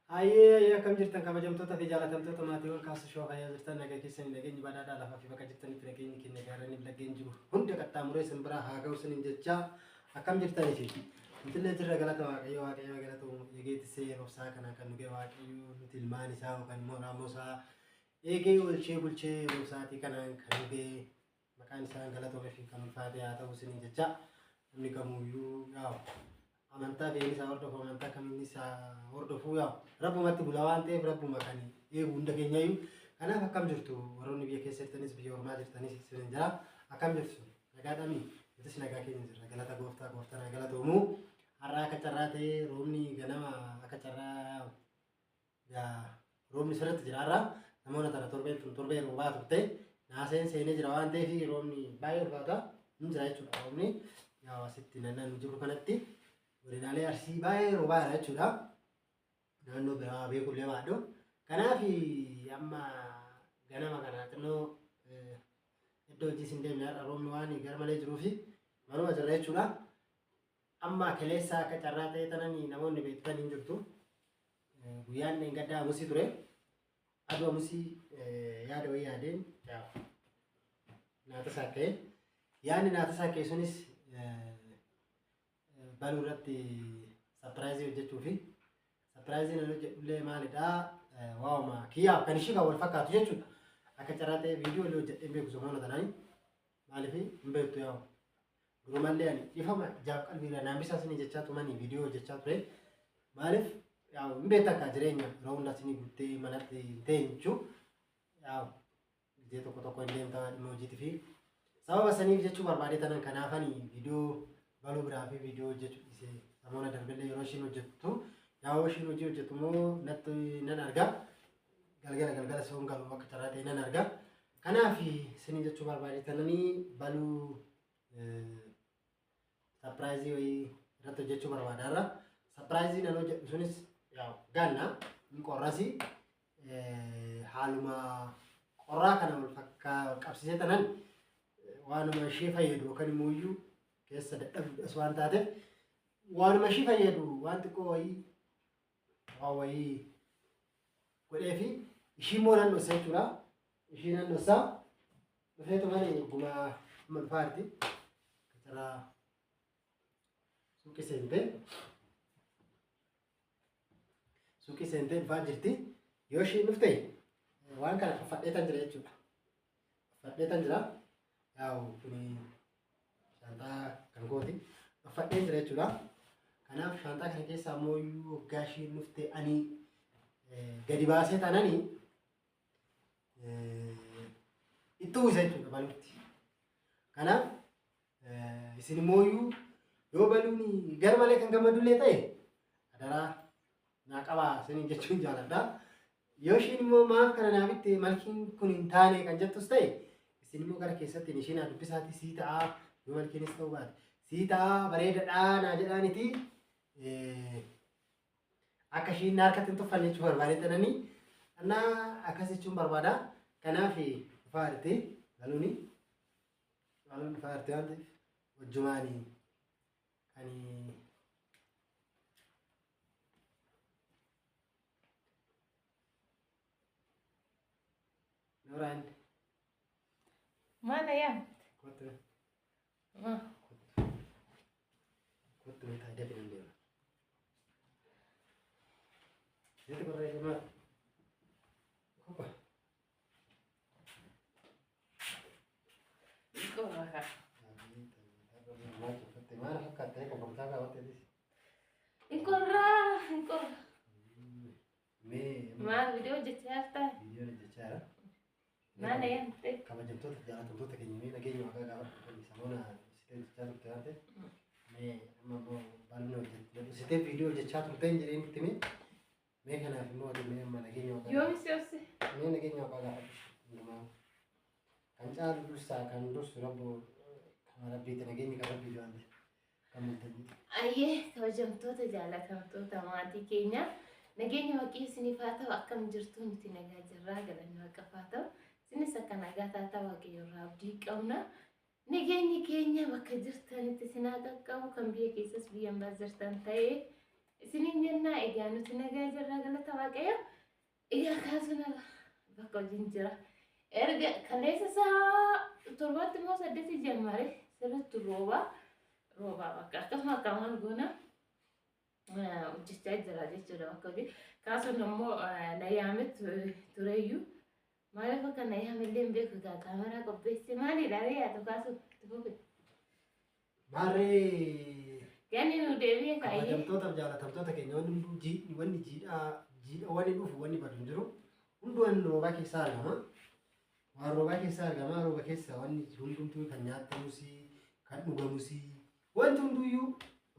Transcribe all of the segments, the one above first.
Hayyee akkam jirtan kabajamtoota fi jaalatamtoota maatiiwwan kaasa shoo fayyaa jirtan nagaa keessanii nageenyi badhaadhaa lafaa fi bakka jirtanitti nageenyi kenna gaarranii laggeen jiru hunda qaxxaamuree isin biraa haa ga'u isiniin jechaa akkam jirtanii fi nutillee jirra galata waaqayyo galata eegeettisee yeroo isaa kana kan nugee waaqayyo nuti ilmaan isaa yookaan immoo raammoo isaa eegee oolchee bulchee yeroo isaatii kanaan kan nugee maqaan isaa galatoomee fi kan ulfaate haa ta'u isiniin jechaa namni kamuyyuu yaa'u amantaa beenisaa hordofu amantaa kamiinisaa hordofuu yaa rabbumatti bulaa waan ta'eef rabbuma kan eegu hunda keenyayyuu kanaaf akkam jirtu warroonni biyya keessa jirtanis biyya ormaa jirtanis isin jira akkam jirtu nagaadhamii nutis nagaa keenya jirra galata gooftaa galatoomuu har'a akka carraa ta'ee roobni ganama akka carraa yaa roobni sirriitti jira har'a namoota tana torbee roobaa turte naaseen seenee jira waan ta'eef roobni baay'ee ulfaata hin jira jechuudha roobni yaa asitti naannoo jiru kanatti godinaalee arsii baay'ee roobaa jira jechuudha. Naannoo biraa beekullee baadhu. Kanaaf amma ganama kana xinnoo iddoo hojii isin deemne har'a roobni waan gar malee jiruu fi manuma jirra jechuudha. Amma kaleessa akka carraa ta'e tananii namoonni beektan hin jirtu. Guyyaan gaddaa amusii ture. Aduu amusii yaada wayii yaadeen naata saakka'e. Yaadni naata saakka'e sunis baluu irratti sapiraayizii hojjechuu fi sapiraayiziin inni hojjedhullee maalidhaa waa'uma kiyyaaf kan ishii kan wal fakkaatu jechuudha. Akka carraa ta'e viidiyoo illee hojjedhee beeku samoona tananii maaliif hin beektu yaa'u durumallee ani ifama jaaf qalbiirra naambisaa isinii jechaa tumanii viidiyoo hojjechaa ture maaliif yaa'u hin beektu akka jireenya yeroo hundaa isinii guuttee manatti hin teenyu yaa'u gizee tokko hin deemtaa dhimma hojiitii fi sababa saniif jechuu barbaadee tanan kanaafanii viidiyoo baluu biraa fi viidiyoo hojjechuu dhiisee samoona darbillee yeroo ishiin hojjettu yaa ishiin hojii hojjettu immoo natti nan argaa galgala soon galu akka carraa ta'e nan argaa kanaaf isinii jechuu barbaadetananii baluu sapiraayizii wayii irratti hojjechuu barbaadaarra sapiraayizii nan hojjedhu sunis yaa ganna hin qorrasi haaluma qorraa kana wal fakkaa qabsiisee tanan waanuma ishee fayyadu yookaan immoo iyyuu keessa dadhabduudhas waan taateef waanuma ishee fayyadu waan xiqqoo wayii godhee fi ishii immoo nan dhossa jechuudha. Ishii nan dhossaa dhufeetu malee eeguma malfaarti kacaraa suuqii seentee dhufaa jirti. Yoo ishiin dhufte waan kana uffadheetan jira jechuudha. Uffadheetan jira yaa'u kuni shantaa kan kooti uffadheen jira jechuudha. Kanaaf shantaa kana keessaa immoo waggaa ishiin dhufte ani gadi baasee taananii itti uwwisa jechuudha baluutti. Kanaaf isin immoo yoo baluun gar malee kan gammadullee ta'e adaraa naa qabaa isiniin jechuun jaaladha. Yoo ishiin immoo maaf kana naafitti malkiin kun hin taane kan jettus ta'e isin immoo gara keessatti ishiin haa dubbisaati sii ta'aa yoo malkiinis ta'uu baate sii ta'aa bareedadhaa naa jedhaaniti akka ishiin harkatti hin tuffanne jechuun barbaadetananii annaa akkas jechuun barbaada. Kanaaf dhufaa jirti baluun dhufaa jirti waan ta'eef wajjumaanii kan Nuraan mana ya kottu ah kottu meetaa deebiin deema. Jadi barreeffama kopha korra maal fakkaatee komportaa kaawwatteetis inkorra mee maal video jecharta viidiyoo hojjechaa jira. mana ya Kabajamtoota jaalatamtoota keenya mee nageenya waaqaa gaafa samoona sitee hojjechaa turte waan ta'eef mee amma immoo baluun hojjechaa sitee viidiyoo hojjechaa turteen jedheen itti mee kanaaf immoo mee amma nageenya waaqaa yoomisi mee nageenya waaqaa gaafa kan caalu dursaa kan dursu rabbo kan rabbiitti nageenyi kan rabbii waan ta'eef kan mul'atu. ayyee kabajamtoota jaalatamtoota maatii keenya nageenya waaqii isiniif haa ta'u akkam jirtu nuti nagaa jirraa galanni waaqaaf haa ta'u isinis akka nagaa taataa waaqayyoorraa abdii qabna. Nageenyi keenya bakka jirtanitti isin haa qaqqabu kan biyya keessas biyya alaa jirtan ta'ee Isinin jennaa egaa nuti nagaa jirra galata waaqayyo. Egaa kaasuna bakka hojiin jira. Erga kaleessa isaa torbatti immoo 8 jammare sirriitti rooba bakka akkasuma akkamaan goona hojjechaa jira jechuudha bakka hojii. Kaasuna immoo na yaamet tureyyuu maaliif akka na yaamellee hin beeku egaa kaameraa qopheesse maalidha ree yaa tokko kaasuu itti fufe. Maarree Gani nu deebi'ee kaayee. kabajamtootaaf jaalatamtoota keenya wanni jiidhaa wanni dhufu wanni badu hin jiru. Hundumaan roobaa keessaa argama. Waan roobaa keessaa argama. Rooba keessa wanni hundumtuu kan nyaatamus kan dhugamus wanti hunduyyuu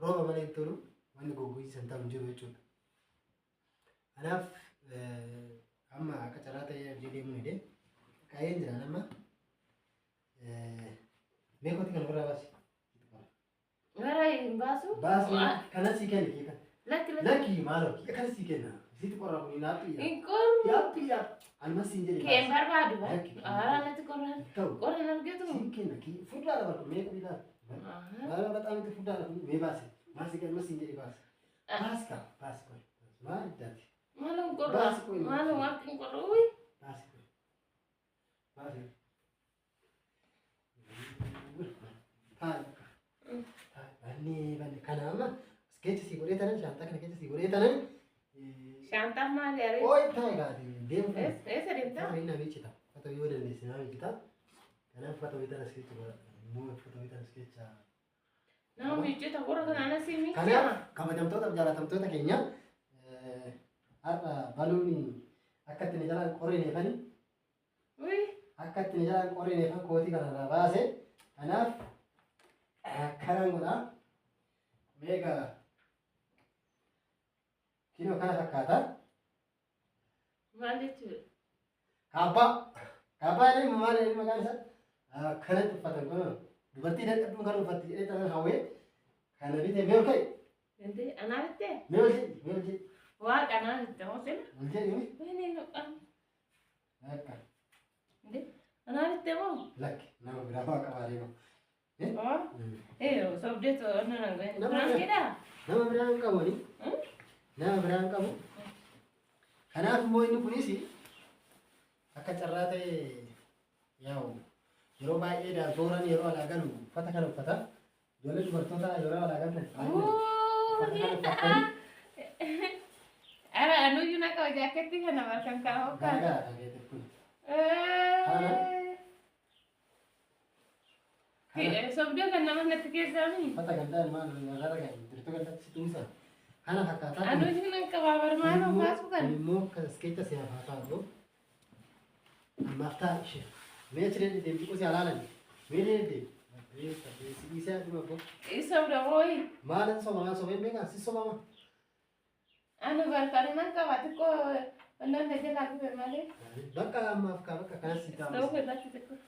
rooba malee hin tolu wanni goggogiisan ta'u hin jiru jechuudha. Kanaaf amma akka carraa ta'ee hojii deemuun hidhee qaayeen jira nama meeqooti kan ofirraa baasi. Gara hin baasu. Baasi kanas sii kenna kee kan. Lakki maaloo kanas sii kenna. Sitti qorra kun naappi yaa. hin qorru. Yaappi. Almas siin jedhe. Keen barbaadu ba. Lakki. Natti qorran. Ta'u. Qorran argatu. Siin kenna kee fudhaa dabarku meeqa bitaa. Baala baxaan itti fudhaa dabarku mee baase. Maasi kan almas siin jedhe baase. Baasi kaa baasi qoy. Maal iddaati. Maalum qorra. Baasi qoy. Maalum akkin qorra uy. Baasi qoy. Baasi. Banni kana amma keessa si godhee tanan shaantaa kana keessa si godhee tanan. Shantaan maali aree? Ooyi ta'e gaati deemu kana. Eessa deemtaa? Fata inni abichita. Fata yoo dandeesse naa abichita. Kanaaf fata wiitan as keessa immoo fata wiitan as keessa. Nama miiccita qorra kanaan asii miicca. Kanaaf kabajamtoota fi jaalatamtoota keenya har'a baluun akka ittiin jalaan qorineefani. Uy. Akka ittiin jalaan qorineefan kootii kanarraa baase. Kanaaf akkanaan godhaa. Meeqa kinoo kana fakkaata. Maal jechuudha? Kaabbaa jedhanii maal jedhanii maqaan isaa akkanatti uffatan kun dubartii dadhabduun kan uffatti jedhee tanan hawwee kana bitee mee ol ka'i. Ente anaa bittee? Mee ol jedhi. Waaqa anaa bittee moo sila? Ol jedhi. Wayne nuqan. Akka. Ente anaa bittee moo? Lakki nama biraa waa qabaa deema. Sobdeetu onnoo nan ga'e. Nama Naan jedhaa? Nama biraa hin qabu ni. Nama biraa hin qabu. Kanaaf immoo inni kunis akka carraa ta'e yaa'u yeroo baay'ee daabooran yeroo alaa galu uffata kana uffata. Ijoollee dubartoota yeroo alaa galan uffata kana uffatanii. Ara anuyyuu na qaba jaaketti kana markan kaa'oo kaa'e. Gaagaa dhageete kun. Sobdee kan nama natti keessaami. Uffata gandaan maal nagaara kan dirtuu gandatti si tuusa. Kana fakkaataa. Anuyyuu nan qabaa barmaanoo kaasu kan. Immoo kaskeetta si hafaa taa'u. Ammaaf ta'a ishee. Mee ciree deemti qosi alaalan. Mee deemti. Si dhiisee aduma ko. Sobda hooyi. Maalan soma maal soma hin beekan si soma ma. Anu barkaane nan qabaa xiqqoo wannan da jala kufe malee. Bakka ammaaf kaa bakka kanas si taa'u. Ta'uu irratti xiqqoo.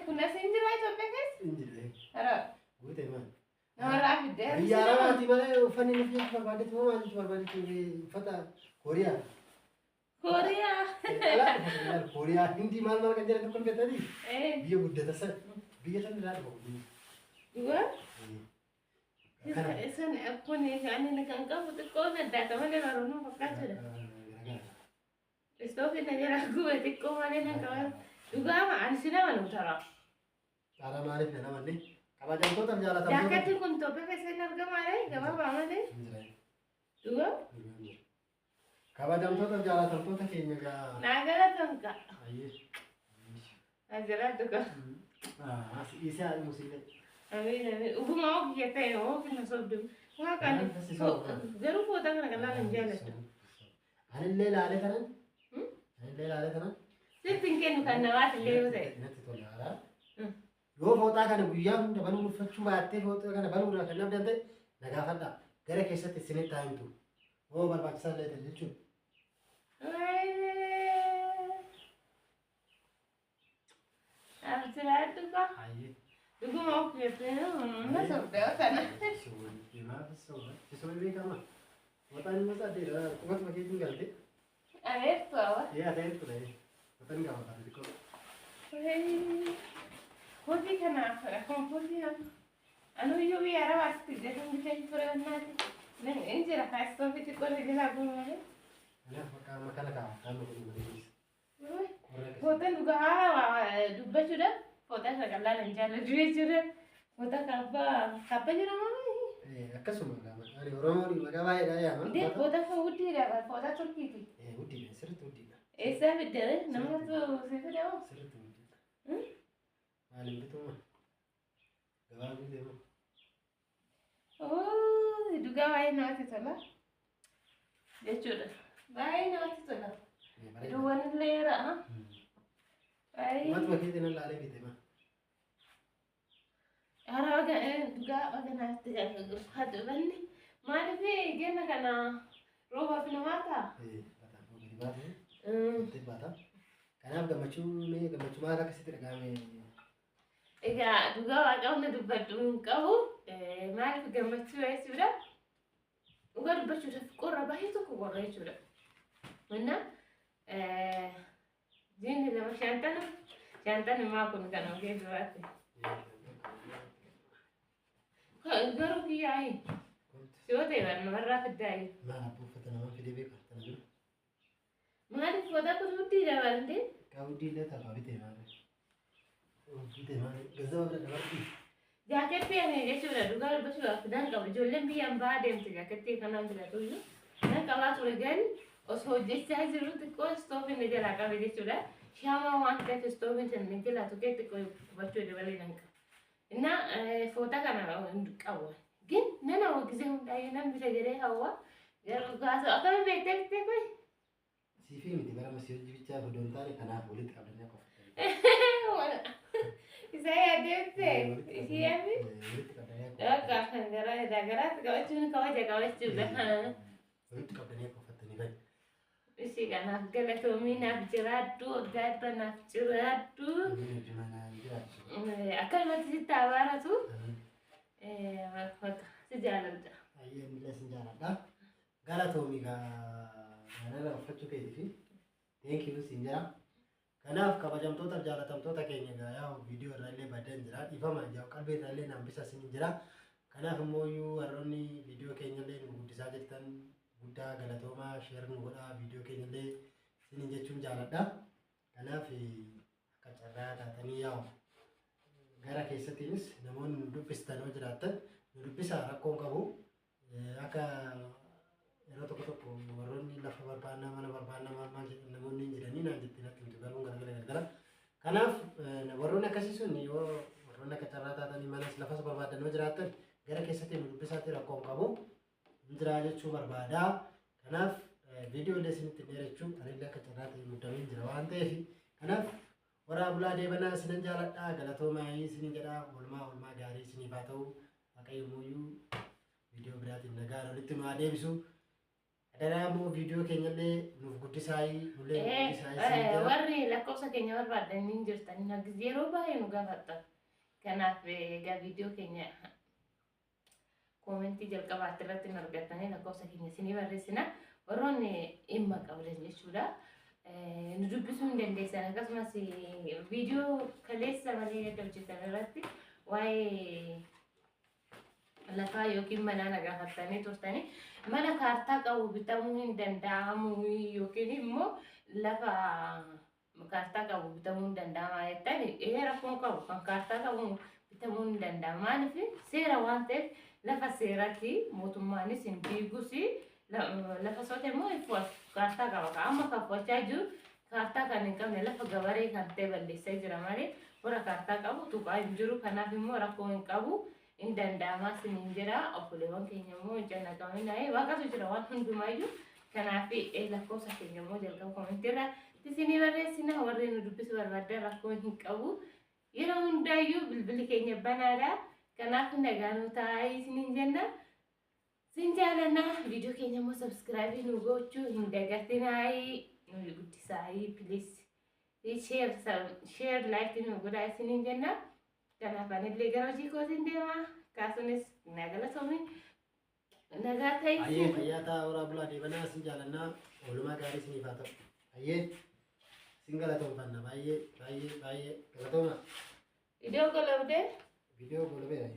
Kun asiin jira Itoophiyaa keessa? Injiree. Ara. Guutee maal. Namarraa fiddee. Biyya Arabaati malee uffanni nuti barbaadetti moo maalitti barbaadetti uffata Kooriyaa. Kooriyaa. Kooriyaa hindi maal maal kan jedhan kun beektanii? Biyya guddata san biyya san irraa dhufu. Dhugaa? Isan kun ani kan qabu xiqqoo naddaata malee baroonuu fakkaatudha. Istoofii na jala gube xiqqoo malee nan qaban. Dhugaa ani si nama nu taraa. Taraa maaliif na namanne? Kabajamtootaaf jaalatamtoota. Jaakatti kun Itoophiyaa keessa hin argamaa gabaabaa malee. Dhugaa? Kabajamtootaaf jaalatamtoota keenya gaa. Naa galatan ka. Ayyee. Ajjiraatu ka. Asii isaa adii musiilee. Amiin amiin. Uguma oogiyya ta'e oogina sobdu. Waa kan garuu foota kana kan laalan jaalatu. Anillee ilaalee kanan. Anillee ilaalee kanan. Sitti hin kennu kan namaati illee yoo ta'e. Natti tola. Yoo fooxaa kana guyyaa hunda baluu uffachuu baattee fooxaa kana baluudhaan kan namni ta'e na gaafadha. Gara keessatti isinitti taa'imtu. Oo barbaachisaa illee ta'e jechuudha. Ajjiraatu ka. Ayyee. Uguma oogiyya ta'e na sobdee kana. Sisoomi beekama. Fooxaan immoo saddeedha. Qubatuma keetiin galte. Areertu awa. Adeemtu ta'e. Fooxaan gaafata xiqqoo. Hojii kanaaf akkuma hojii Anu yo vi ara vasti de dum de fura nati. Nen injera kasto biti ko de la gumare. Ana fakka makana ka kanu kun manis. Foto duga dubba sudah. Foto sagala nanjala duwe sudah. Foto kapa jira mama. Akkasuma gama ani oromoo ni magaa baay'ee yaa man. De foto fa uti da foto turki ti. Uddi sirriitti uddi. Esa bidere nama tu sefe dawo. Sirriitti uddi. Maalin bituma gabaa bituma. Oh, duga baay'ee namatti tola. Jechuudha. Baay'ee namatti tola. Duwwan leera. Baay'ee. Matuma keetiin laalee bitema. Ara waga duga waga namatti hadu banni. Maaliif genna kana rooba fi namaata? Bata gadi baatu. Kanaaf gammachuu maal akkasitti dhagahame. Egaa duga waaqa hunda dubbadhu hin qabu. Maaliif gammachuu jechuudha? Dhuga dubbachuudhaaf qorra baay'ee tokko qorra jechuudha. Manna jiinni lama shantan himaa kun kan ogee duraatti. Garuu kiyyaayi. Yoo ta'e namarraa fiddaayi. Maal buufata nama fidee beekaa tana jiru? Maaliif foota kun huddii dabaltee? Kaa huddii illee taphaa bitee maali? Bitee maali? Gazzaba bira dabartii? Jaaketti ani jechuudha dhugaa dubbasuudhaaf fidaan qaba. Ijoolleen biyyaan bahaa deemte jaaketti kanaan filatu iyyuu. Kan qabaa ture gani osoo hojjechaa jiru xiqqoo istoofiin jalaa qabe jechuudha. Shaamaa waan ta'eef istoofiin sana jalaa tuqee xiqqoo hubachuu dabalee nan qaba. Inna foota kana qabu. Gin nana wagizee hundaayyuu nan bita jedhee hawwa. Garuu gaasa akkami beektee bitee koyi? Siifii miti bara masii hojii bichaa odoon taane kanaaf walitti qabdanii akka uffatan. Isa yaaddeettee? Ishii yaaddi? Walitti qabdanii akka Akka kan garaatti qabachuun kabaja qabachuudha. walitti qabdanii akka uffatanii bani. Ishii kanaaf galatoomii naaf jiraaddu waggaa dhibba naaf jiraaddu. Inni hojii manaa jiraatu. Akkanumatti sitti abaaratu. Si jaaladha. Ayyee miila sin jaaladha. Galatoomii kanarra uffachuu keetii fi teenkiyuu sin jira. Kanaaf kabajamtoota jaalatamtoota keenya yaa viidiyoo irraa illee baddeen jira. Dhiifama ijaa qalbii irraa illee nambisa sin jira. Kanaaf immoo warroonni viidiyoo keenya illee nu guddisaa jirtan guddaa galatoomaa sheer nu godhaa viidiyoo keenya illee sin jechuun jaaladha. Kanaaf akka carraa taatanii yaa gara keessattiinis namoonni nu dubbistan yoo jiraattan nu dubbisaa rakkoon qabu. Akka yeroo tokko warroonni lafa barbaannaa mana barbaannaa maal jedhan namoonni jiranii naan jettee natti himtu garuu garagara. Kanaaf warroonni akkasii sun yoo warroonni akka carraa taatanii manas lafas barbaadan yoo jiraattan gara keessatti nu dubbisaatti rakkoon qabu jira jechuu barbaada. Kanaaf viidiyoo illee isinitti dheerechuu anillee akka carraa ta'e muddamee jira waan ta'eef kanaaf warra bulaa deebanaa isinan jaaladhaa galatoomaa isinin jedhaa oolmaa gaarii isiniif haa ta'u waaqayyo mooyyuu viidiyoo biraatiin nagaan walitti nu haa deebisu. Adaraa immoo viidiyoo keenya illee nuuf guddisaayii nullee guddisaayii. Warri lakkoofsa keenya barbaadanii jirtan yeroo baay'ee nu gaafattan. Kanaaf egaa viidiyoo keenya koomentii jalqabaatti irratti nu argattanii lakkoofsa keenya isinii barreessina. Warroonni dhimma qabdan jechuudha. Nu dubbisuu hin dandeessan akkasumas viidiyoo kaleessa malee hojjetan irratti waa'ee lafaa yookiin mana nagaafattanii turtanii mana kaartaa qabu bitamuu hin danda'amu yookiin immoo lafa kaartaa qabu bitamuu hin danda'ama jettani rakkoon qabu kan kaartaa qabu bitamuu hin danda'ama maaliif seera waan ta'eef lafa seeratti mootummaanis hin diigus lafa sote immoo kaartaa qaba amma kaffachaa jiru kaartaa kan hin qabne lafa gabaree kan ta'e balleessaa jira malee warra kaartaa qabu tuqaa hin jiru kanaaf immoo rakkoo hin qabu. In danda'amaa siniin jira obboleewwan keenya immoo jannaqaminaa waaqatu jira waan hundumaayyuu kanaaf lakkoofsa keenya immoo jalqaba koomentirraa isinii barreessina warri nu dubbisu barbaadan rakkoo hin qabu yeroo hundaayyuu bilbilli keenya banaadha kanaaf nagaanuu taa'aa isiniin jenna sin jaalanna viidiyoo keenya immoo sabskraayibii nu gochuu hin dagatinaa nu guddisaa please share like nu godhaa isiniin jenna. Kanaaf anillee gara hojii kootiin deema. Kaasunis galatoomii nagaa ta'e. Ayyee fayyaa ta'a warra bulaa deebanaa sin jaalannaa oolmaa gaarii isiniif haa ta'u. Ayyee sin galatoomfanna baay'ee galatooma. Viidiyoo golobdee. Viidiyoo golobee.